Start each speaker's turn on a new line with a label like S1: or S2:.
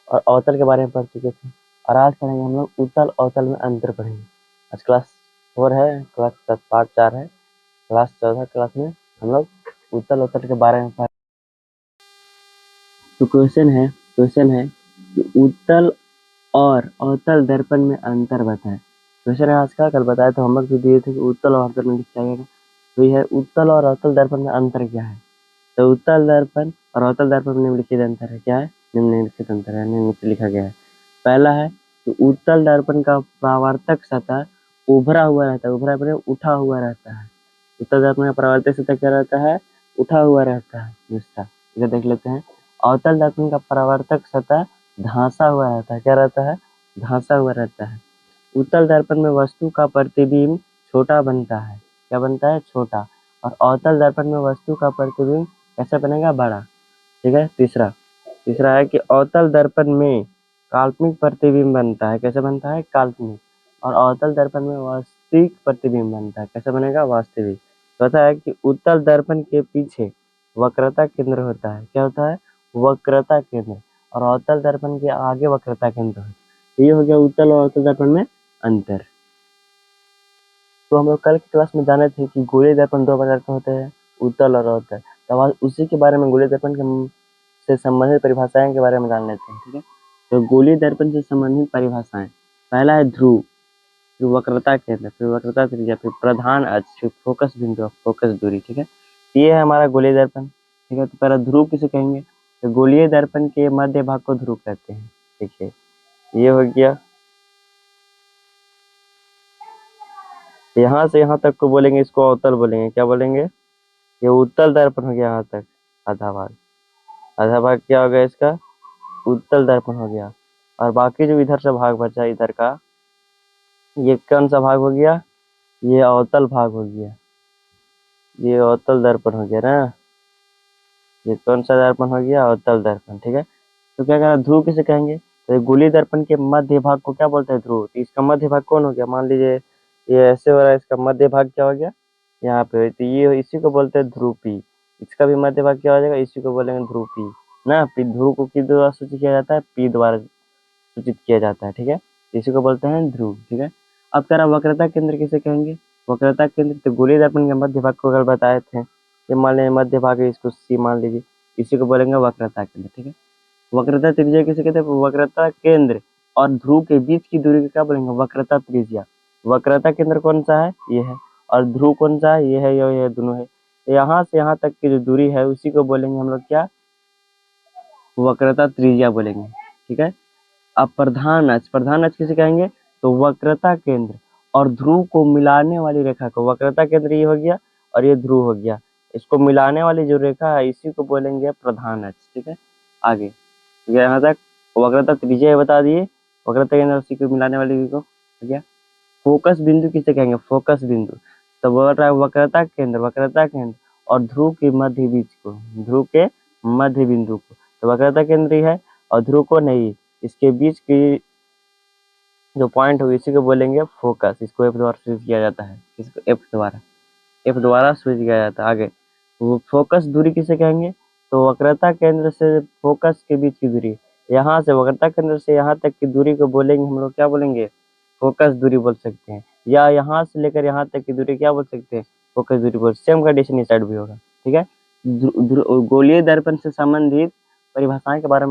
S1: और अवतल के बारे में पढ़ चुके थे। और आज पढ़ेंगे हम लोग उत्तल अवतल में अंतर पढ़ेंगे। आज क्लास 4 है, क्लास पार्ट 4 है। क्लास 14 क्लास में हम लोग उत्तल अवतल के बारे में पढ़। तो क्वेश्चन है कि उत्तल और अवतल दर्पण में अंतर बताएं। क्वेश्चन है आज का, कल बताया तो होमवर्क भी दिए थे कि उत्तल और अवतल में क्या है। तो यह उत्तल और अवतल दर्पण में अंतर क्या है। तो उत्तल दर्पण और अवतल दर्पण में निम्नलिखित अंतर है। क्या है? निम्नलिखित अंतर है, निम्नलिखित लिखा गया है। पहला है तो उत्तल दर्पण का परावर्तक सतह उभरा हुआ रहता है, उभरा बने उठा हुआ रहता है। उत्तल दर्पण का परावर्तक सतह क्या रहता है? उठा हुआ रहता है। दूसरा इधर देख लेते हैं, अवतल दर्पण का परावर्तक सतह धंसा हुआ रहता है। क्या रहता है? धंसा हुआ रहता है। उत्तल दर्पण में वस्तु का प्रतिबिंब छोटा बनता है। क्या बनता है? छोटा। और अवतल दर्पण में वस्तु का प्रतिबिंब कैसे बनेगा? बड़ा। ठीक है। तीसरा है कि अवतल दर्पण में काल्पनिक प्रतिबिंब बनता है। कैसे बनता है? काल्पनिक। और अवतल दर्पण में वास्तविक प्रतिबिंब बनता है। कैसे बनेगा? वास्तविक। पता है कि उत्तल दर्पण के पीछे वक्रता केंद्र होता है। क्या होता है? वक्रता केंद्र। और अवतल दर्पण के आगे वक्रता केंद्र होता है। ये हो गया उत्तल और अवतल दर्पण में अंतर। तो हम लोग कल की क्लास में जाने थे कि गोलीय दर्पण दो प्रकार के होते हैं, उत्तल और अवतल। तो आज उसी के बारे में गोलीय दर्पण से संबंधित परिभाषाएं के बारे में जान लेते हैं। ठीक है। तो गोलीय दर्पण से संबंधित परिभाषाएं, पहला है ध्रुव, फिर वक्रता केंद्र, फिर वक्रता त्रिज्या, फिर प्रधान अक्ष, फिर फोकस बिंदु, फोकस दूरी। ठीक है। ये है हमारा गोलीय दर्पण। ठीक है। तो पहला ध्रुव किसे कहेंगे? तो गोलीय दर्पण के मध्य भाग को ध्रुव कहते हैं। देखिए ये हो गया, यहाँ से यहाँ तक को बोलेंगे, इसको अवतल बोलेंगे। क्या बोलेंगे? ये उत्तल दर्पण हो गया यहाँ तक, आधा भाग क्या हो गया इसका? उत्तल दर्पण हो गया। और बाकी जो इधर से भाग बचा इधर का, ये कौन सा भाग हो गया? ये अवतल भाग हो गया। ये अवतल दर्पण हो गया ना। ये कौन सा दर्पण हो गया? अवतल दर्पण। ठीक है। तो क्या कहना, ध्रुव किसे कहेंगे? तो गोलीय दर्पण के मध्य भाग को क्या बोलते हैं? ध्रुव। तो इसका मध्य भाग कौन हो गया? मान लीजिए ये ऐसे हो रहा है, इसका मध्य भाग क्या हो गया? यहाँ पे। तो ये इसी को बोलते हैं ध्रुपी। इसका भी मध्य भाग क्या हो जाएगा? इसी को बोलेंगे ध्रुपी ना। ध्रुव को किस द्वारा सूचित किया जाता है? पी द्वारा सूचित किया जाता है। ठीक है। इसी को बोलते हैं ध्रुव। ठीक है। अब कह रहा वक्रता केंद्र किसे कहेंगे? वक्रता केंद्र तो गोलीय दर्पण के मध्य भाग को अगर बताए थे, ये मान लीजिए मध्य भाग है, इसको सी मान लीजिए, इसी को बोलेंगे वक्रता केंद्र। ठीक है। वक्रता त्रिज्या किसे कहते हैं? वक्रता केंद्र और ध्रुव के बीच की दूरी को क्या बोलेंगे? वक्रता त्रिज्या। वक्रता केंद्र कौन सा है? ये है। और ध्रुव कौन सा है? ये है, ये दोनों है। यहाँ से यहाँ तक की जो दूरी है उसी को बोलेंगे हम लोग क्या? वक्रता त्रिज्या बोलेंगे। ठीक है। अब प्रधान अक्ष किसे कहेंगे? तो वक्रता केंद्र और ध्रुव को मिलाने वाली रेखा को, वक्रता केंद्र ये हो गया और ये ध्रुव हो गया, इसको मिलाने वाली जो रेखा है इसी को बोलेंगे प्रधान अक्ष। ठीक है। आगे यहाँ तक वक्रता त्रिज्या बता दिए, वक्रता केंद्र उसी को मिलाने वाली को हो गया। फोकस बिंदु किसे कहेंगे? फोकस बिंदु तो बोल रहा है वक्रता केंद्र और ध्रुव के मध्य बीच को, ध्रुव के मध्य बिंदु को। तो वक्रता केंद्र ही है और ध्रुव को नहीं, इसके बीच की जो पॉइंट हो इसी को बोलेंगे फोकस। इसको एफ द्वारा सूचित किया जाता है। इसको एफ द्वारा सूचित किया जाता है। आगे वो फोकस दूरी किसे कहेंगे? तो वक्रता केंद्र से फोकस के बीच की दूरी, यहाँ से वक्रता केंद्र से यहाँ तक की दूरी को बोलेंगे हम लोग, क्या बोलेंगे? फोकस दूरी बोल सकते हैं। या यहाँ से लेकर यहाँ तक की दूरी क्या बोल सकते हैं? फोकस दूरी बोल। सेम कंडीशन इस साइड भी होगा। ठीक है। गोलीय दर्पण से संबंधित परिभाषाएं के बारे में